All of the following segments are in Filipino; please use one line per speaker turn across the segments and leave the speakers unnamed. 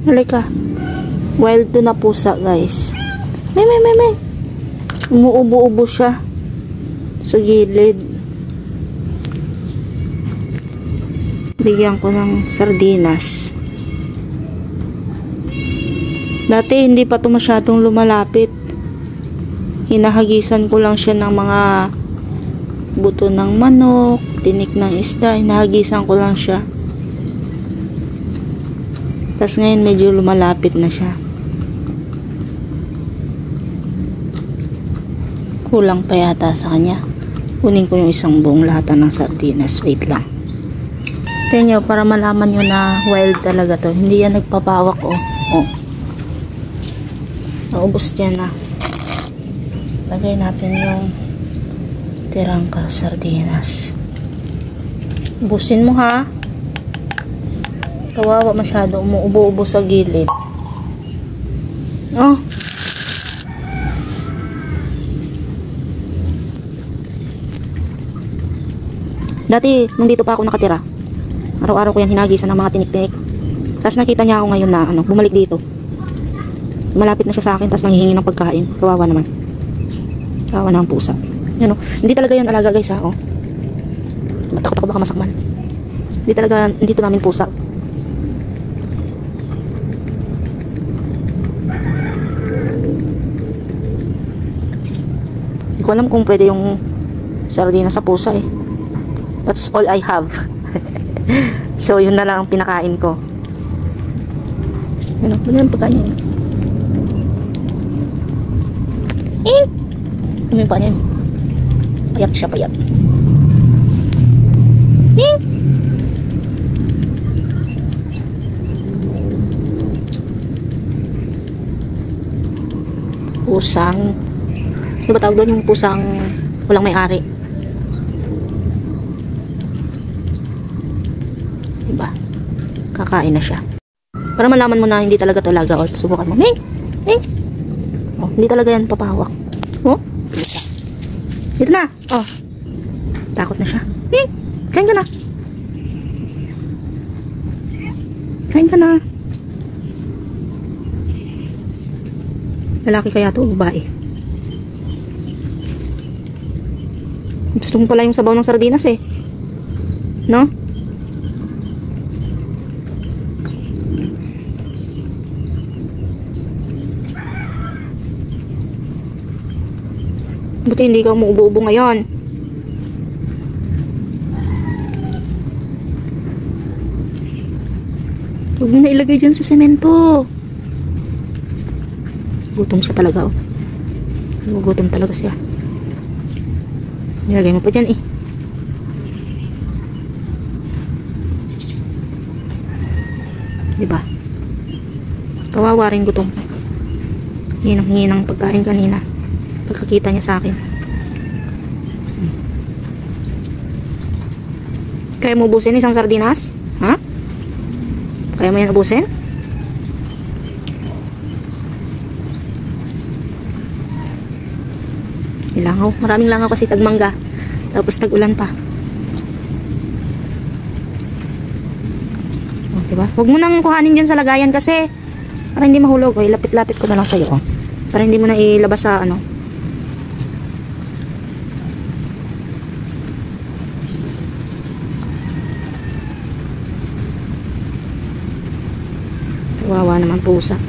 Halika. Wild to na pusa, guys. May. Umuubo-ubo siya sa gilid. Bigyan ko ng sardinas. Dati hindi pa ito masyadong lumalapit. Hinahagisan ko lang siya ng mga buto ng manok, tinik ng isda. Hinahagisan ko lang siya. Tapos ngayon medyo lumalapit na siya. Kulang pa yata sa kanya. Kunin ko yung isang buong lata ng sardinas. Wait lang. Tingnan nyo, para malaman nyo na wild talaga to. Hindi yan nagpapawak, oh. Naubos dyan na. Lagay natin yung tirang sardinas. Ubusin mo, ha. Kawawa masyado. Umuubo-ubo sa gilid. Oh. Dati, nung dito pa ako nakatira, araw-araw ko yan hinagisan ng mga tinik-tinik. Tapos nakita niya ako ngayon na bumalik dito. Malapit na siya sa akin, tapos nanghihingi ng pagkain. Kawawa naman. Kawawa na ang pusa. Yan, hindi talaga yan alaga, guys, ha. Oh. Matakot ako baka masakman. Hindi talaga, hindi ito namin pusa. Hindi ko alam kung pwede yung sardinas sa pusa, eh. That's all I have. So, yun na lang ang pinakain ko. Ano yung pagkain niya? Ano yung pagkain niya? Payat siya, payat. Pusang, ano ba tawag doon? Yung pusang walang may-ari. Diba? Kakain na siya. Para malaman mo na hindi talaga talaga. O, subukan mo. Oh, hindi talaga yan papahawak. Oh, dito na. Oh, takot na siya. Kain ka na. Kain ka na. Lalaki kaya to, babae. Gusto mo pala yung sabaw ng sardinas, eh. No? Buti hindi ka umuubo-ubo ngayon. Huwag mo na ilagay dyan sa semento. Gutom siya talaga, oh. Gutom talaga siya. Nilagay mo pa dyan, eh. Diba? Kawawa rin gutom. Hinang-hingi ng pagkain kanina. Pagkakita niya sa akin. Kaya mo ubusin isang sardinas? Ha? Kaya mo yan ubusin? Langaw. Maraming langaw kasi tagmangga. Tapos tag-ulan pa. Oh, diba? Huwag mo nang kuhanin dyan sa lagayan kasi para hindi mahulog. O, ilapit-lapit ko na lang sa'yo. Oh. Para hindi mo na ilabas sa ano. Kawawa naman pusa.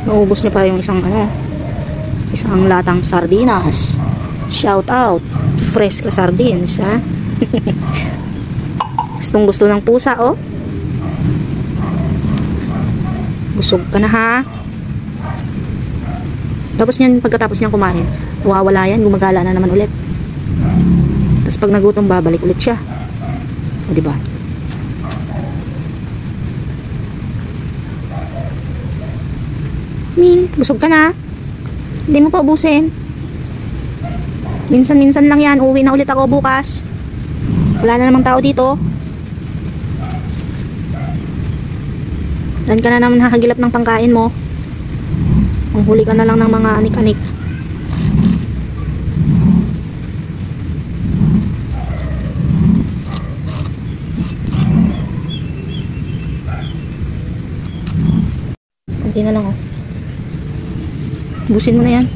Naubos niya pa yung isang latang sardinas. Shout out. Fresh ka sardines, ha? Gustong gusto ng pusa, oh. Busog ka na, ha? Tapos niyan, pagkatapos niyang kumain, wawala yan, gumagala na naman ulit. Tapos pag nagutom, babalik ulit siya. O, diba? Busog ka na. Hindi mo pa ubusin. Minsan-minsan lang yan. Uuwi na ulit ako bukas. Wala na namang tao dito. Dan ka na naman hahagilap ng pangkain mo. Manghuli ka na lang ng mga anik-anik. Konti na lang, oh. Busin mo na yan.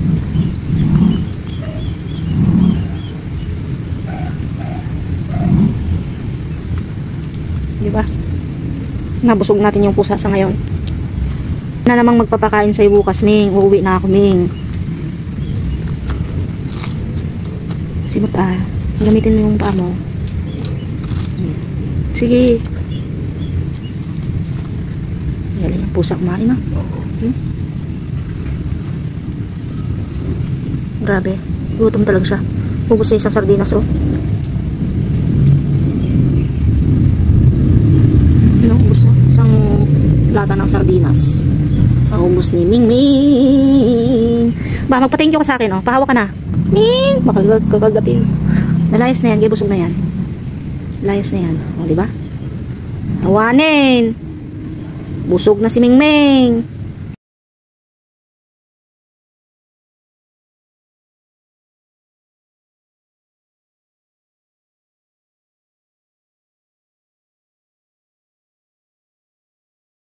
Diba? Nabusog natin yung pusa sa ngayon. Na namang magpapakain sa'yo bukas, Ming. Uuwi na ako, Ming. Simot, gamitin mo yung paa mo. Sige. Galing yung pusa kumain, ah. Grabe. Gutom talaga siya. Ubus sa isang sardinas, oh. Ano, ubus, oh. Isang lata ng sardinas. Ubus ni Ming Ming. Ba, magpa-thank you ka sa akin, oh. Pahawa ka na. Ming! Baka kagagapin. Nalayas na yan. Kaya busog na yan. Layas na yan. O, diba? Awanin! Busog na si Ming Ming.